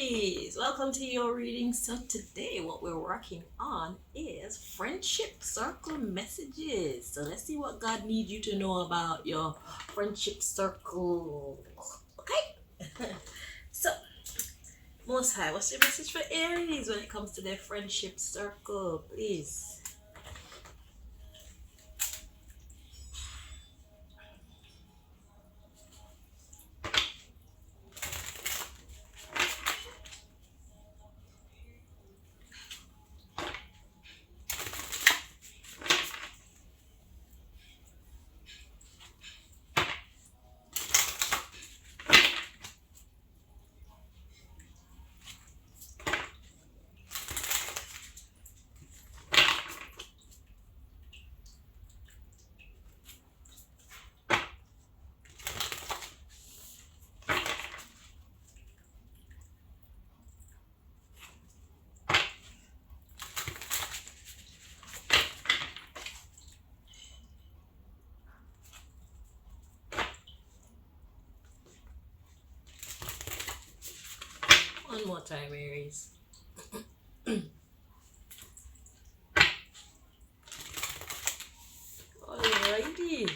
Aries, welcome to your reading. So today what we're working on is friendship circle messages. So let's see what God needs you to know about your friendship circle. Okay? So, Most High, what's your message for Aries when it comes to their friendship circle, please? One more time, Aries. Alrighty.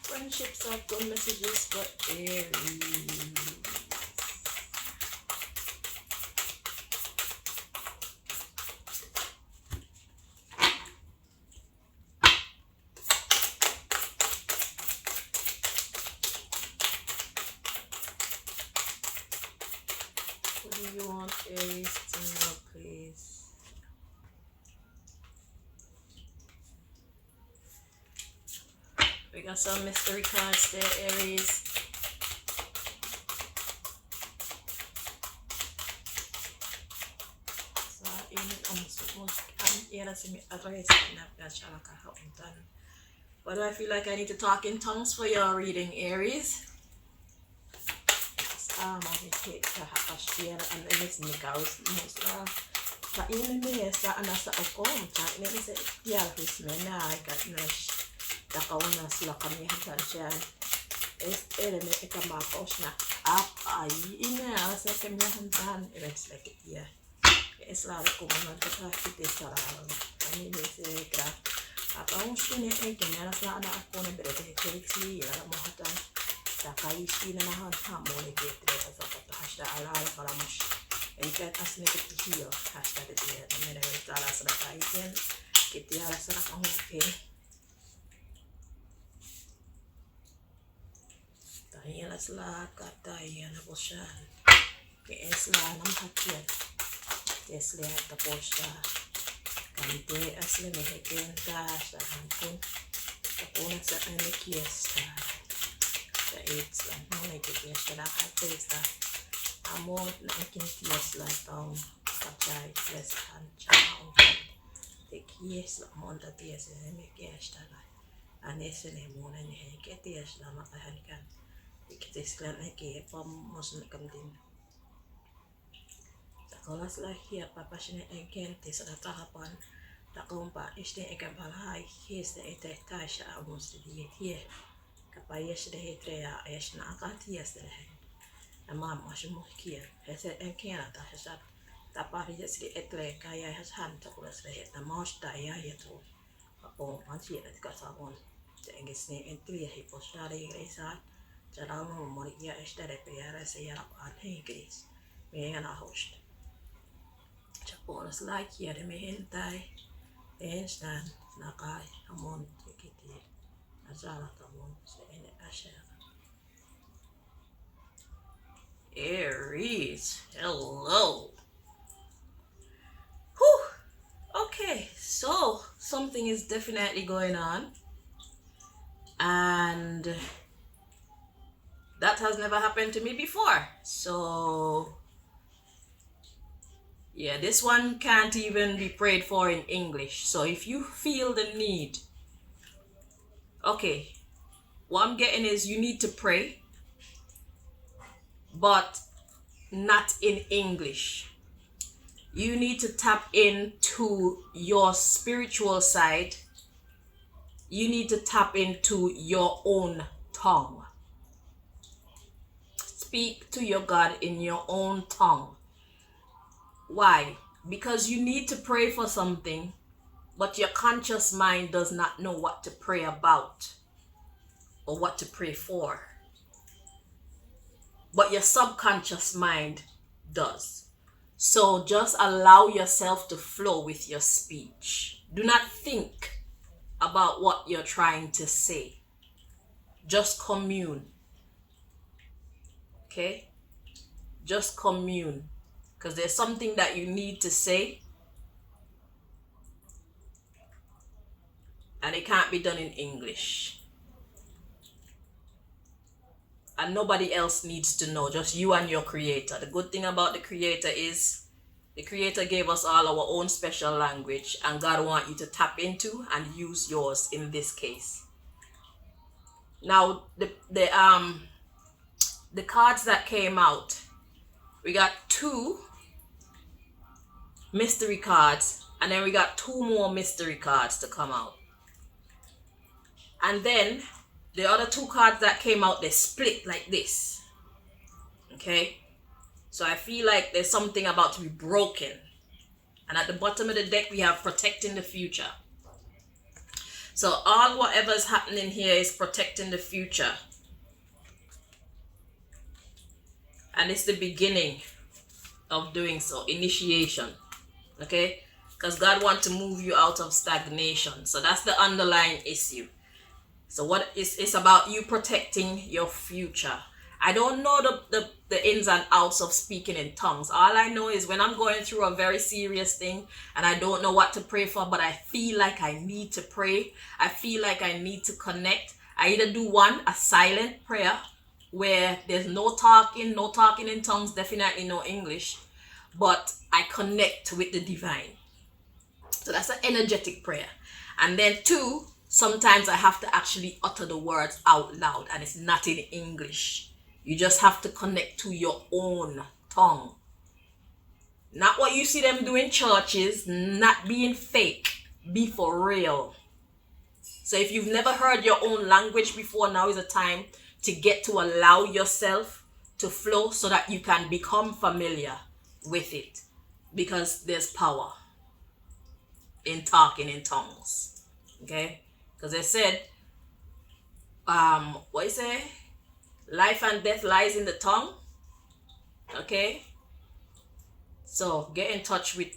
Friendship circle messages for Aries. What do you want Aries to know, please? We got some mystery cards there, Aries. So, why do I feel like I need to talk in tongues for your reading, Aries? I take the Hapashia and then it's Nicholas. Sa inime sa anasa okom sa inime sa ikyal hismena kat nash takauna sila kami hatan siya eleme ikamapos na ay ina sa kami hantan it's like it yeah es la ko man ta kite sara kami ne se kra apa usti ne ke na sa ana ko ne bere ke si ya mo hatan takai si na han hamone ke tre sa ta hasta ala para mus Enkat asli ketihiyo hashtag dia tamera tala sara iken kiti ala sara kamuke tahila sala kata yana boshan ke esla nam hakian tesle ta posta kante asli meheken ta sa hankun kapuna sa anikiesta sa it's la no ne kiesta la hatesta amor na ikintias la taong kacay tres hancha te kies la monta tias me kiesta la anese ne mona ne ke tias la makahan kan ikites klan ke pamos na kamdin takolas la hia papasne ken tes la tahapan takompa este ekabala hies de ete tasha amos de tie kapayes de hetrea esna akatias de Amma masih mungkin, hese engkau tak hese tapah dia sedikit etle kaya hese hantar kulas lehet, nama sudah ya itu, apa masih ada kasarun, jadi sini entry hipos dari Grecia, cara mau ya estere PR saya aneh Grecia, mengenai host, capolas lagi ada mehentai, instan nakai amon tikiti, azalah amon ini asyik. Aries, hello. Whew. Okay, so something is definitely going on, and that has never happened to me before. So, yeah, this one can't even be prayed for in English. So, if you feel the need, okay, what I'm getting is you need to pray. but not in English. You need to tap into your spiritual side. You need to tap into your own tongue. Speak to your God in your own tongue. Why? Because you need to pray for something, but your conscious mind does not know what to pray about or what to pray for. But your subconscious mind does. So just allow yourself to flow with your speech. Do not think about what you're trying to say. Just commune. Okay? Just commune. Because there's something that you need to say, and it can't be done in English. And nobody else needs to know, just you and your creator. The good thing about the creator is the creator gave us all our own special language, and God wants you to tap into and use yours in this case. Now the cards that came out, we got 2 mystery cards, and then we got 2 more mystery cards to come out. And then the other 2 cards that came out, they split like this. Okay? So I feel like there's something about to be broken. And at the bottom of the deck, we have protecting the future. So all whatever's happening here is protecting the future. And it's the beginning of doing so. Initiation. Okay? Because God wants to move you out of stagnation. So that's the underlying issue. So what it's about you protecting your future. I don't know the ins and outs of speaking in tongues. All I know is when I'm going through a very serious thing and I don't know what to pray for, but I feel like I need to pray. I feel like I need to connect. I either do a silent prayer where there's no talking in tongues, definitely no English, but I connect with the divine. So that's an energetic prayer. And then 2, sometimes I have to actually utter the words out loud, and it's not in English. You just have to connect to your own tongue. Not what you see them do in churches, not being fake. Be for real. So if you've never heard your own language before, now is the time to get to allow yourself to flow so that you can become familiar with it. Because there's power in talking in tongues. Okay? Because they said, what you say? Life and death lies in the tongue. Okay? So get in touch with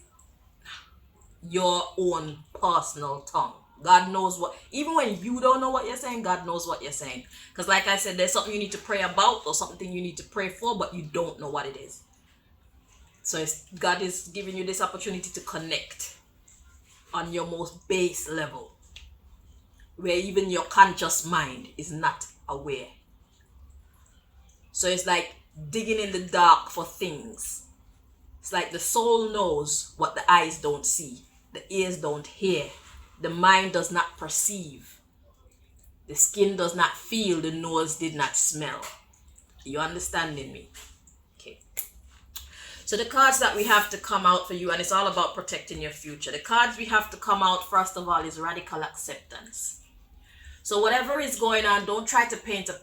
your own personal tongue. God knows what, even when you don't know what you're saying, God knows what you're saying. Because like I said, there's something you need to pray about or something you need to pray for, but you don't know what it is. So God is giving you this opportunity to connect on your most base level, where even your conscious mind is not aware. So it's like digging in the dark for things. It's like the soul knows what the eyes don't see, the ears don't hear, the mind does not perceive, the skin does not feel, the nose did not smell. You understanding me? Okay. So the cards that we have to come out for you, and it's all about protecting your future. The cards we have to come out, first of all, is radical acceptance. So whatever is going on, don't try to paint a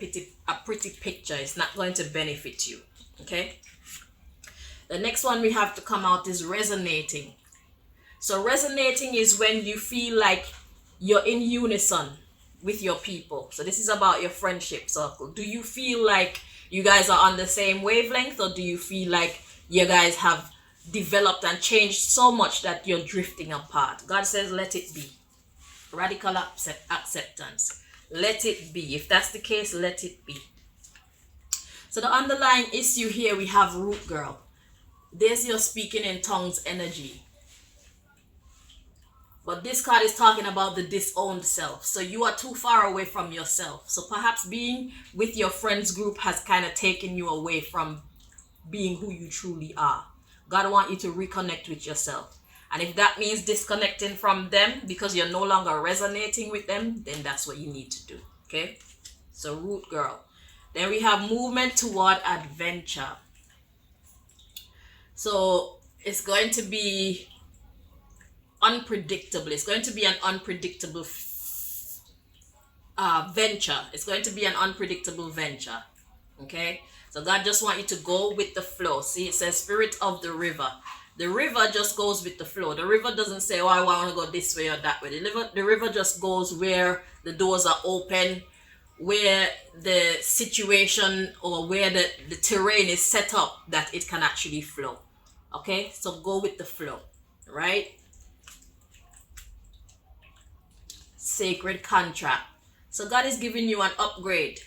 pretty picture. It's not going to benefit you. Okay? The next one we have to come out is resonating. So resonating is when you feel like you're in unison with your people. So this is about your friendship circle. Do you feel like you guys are on the same wavelength, or do you feel like you guys have developed and changed so much that you're drifting apart? God says, let it be. Radical acceptance. Let it be. If that's the case, let it be. So the underlying issue here, we have root girl. There's your speaking in tongues energy. But this card is talking about the disowned self. So you are too far away from yourself. So perhaps being with your friends group has kind of taken you away from being who you truly are. God wants you to reconnect with yourself. And if that means disconnecting from them because you're no longer resonating with them, then that's what you need to do. Okay? So root girl. Then we have movement toward adventure. So it's going to be unpredictable. It's going to be an unpredictable venture. It's going to be an unpredictable venture. Okay, so God just want you to go with the flow. See, it says spirit of the river. The river just goes with the flow. The river doesn't say, oh, I want to go this way or that way. The river just goes where the doors are open, where the situation or where the terrain is set up that it can actually flow. Okay, so go with the flow, right? Sacred contract. So God is giving you an upgrade.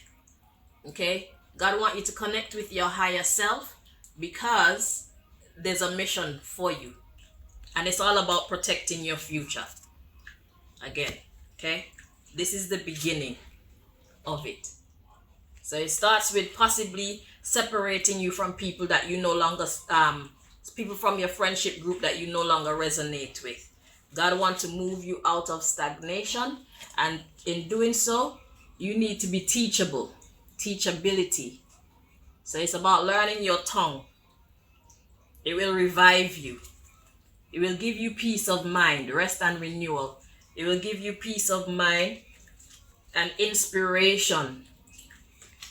Okay, God wants you to connect with your higher self because there's a mission for you, and it's all about protecting your future. Again, okay, this is the beginning of it. So it starts with possibly separating you from people that you no longer people from your friendship group that you no longer resonate with. God wants to move you out of stagnation, and in doing so, you need to be teachable. Teachability. So it's about learning your tongue. It will revive you. It will give you peace of mind, rest and renewal. It will give you peace of mind and inspiration.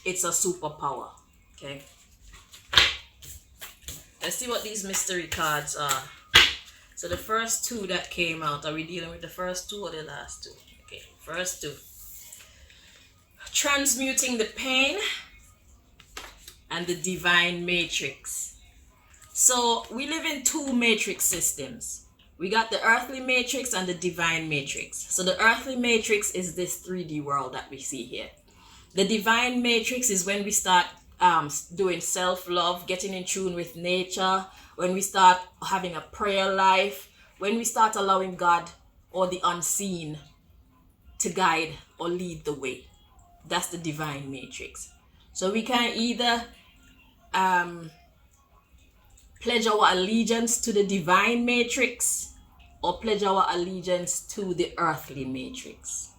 It's a superpower. Okay. Let's see what these mystery cards are. So the first two that came out, are we dealing with the first two or the last two? Okay, first two. Transmuting the pain and the divine matrix. So we live in two matrix systems. We got the earthly matrix and the divine matrix. So the earthly matrix is this 3D world that we see here. The divine matrix is when we start doing self-love, getting in tune with nature, when we start having a prayer life, when we start allowing God or the unseen to guide or lead the way. That's the divine matrix. So we can either pledge our allegiance to the divine matrix or pledge our allegiance to the earthly matrix.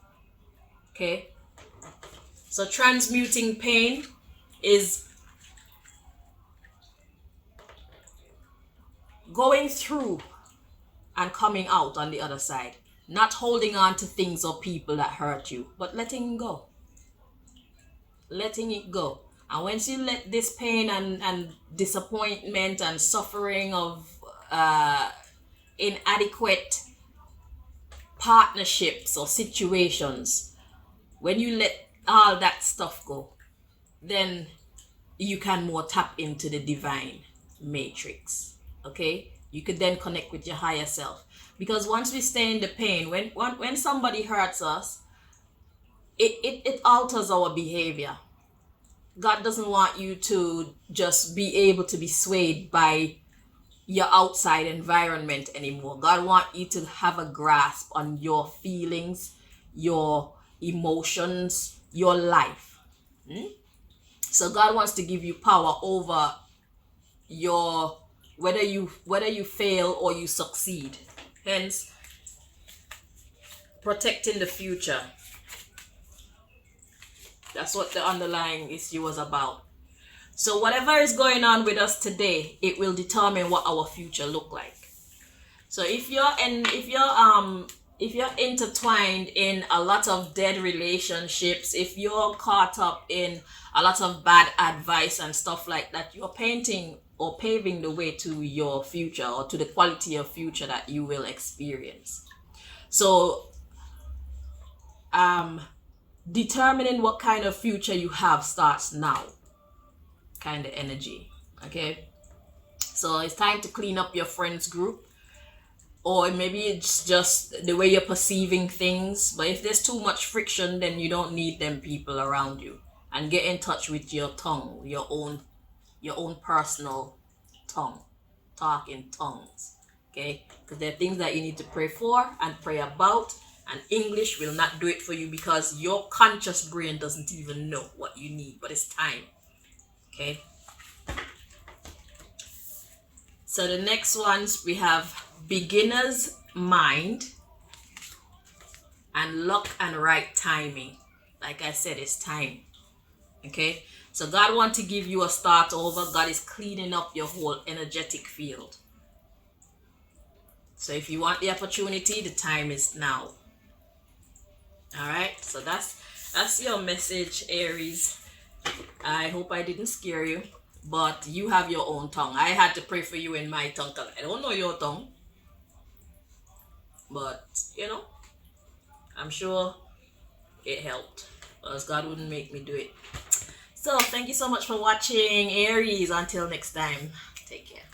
Okay? So transmuting pain is going through and coming out on the other side. Not holding on to things or people that hurt you, but letting go. Letting it go. And once you let this pain and disappointment and suffering of inadequate partnerships or situations, when you let all that stuff go, then you can more tap into the divine matrix. Okay, you could then connect with your higher self, because once we stay in the pain, when somebody hurts us, it alters our behavior. God doesn't want you to just be able to be swayed by your outside environment anymore. God wants you to have a grasp on your feelings, your emotions, your life. So God wants to give you power over your whether you fail or you succeed. Hence, protecting the future. That's what the underlying issue was about. So whatever is going on with us today, it will determine what our future look like. So if you're intertwined in a lot of dead relationships, if you're caught up in a lot of bad advice and stuff like that, you're painting or paving the way to your future or to the quality of future that you will experience. So determining what kind of future you have starts now, kind of energy. Okay, so it's time to clean up your friends group, or maybe it's just the way you're perceiving things. But if there's too much friction, then you don't need them people around you. And get in touch with your tongue, your own personal tongue. Talk in tongues. Okay, because there are things that you need to pray for and pray about, and English will not do it for you because your conscious brain doesn't even know what you need. But it's time. Okay, so the next ones we have beginner's mind and luck and right timing. Like I said, it's time. Okay, So God wants to give you a start over. God is cleaning up your whole energetic field. So if you want the opportunity, the time is now. All right. So that's your message, Aries. I hope I didn't scare you, but you have your own tongue. I had to pray for you in my tongue because I don't know your tongue, but I'm sure it helped, because God wouldn't make me do it. So thank you so much for watching, Aries. Until next time, take care.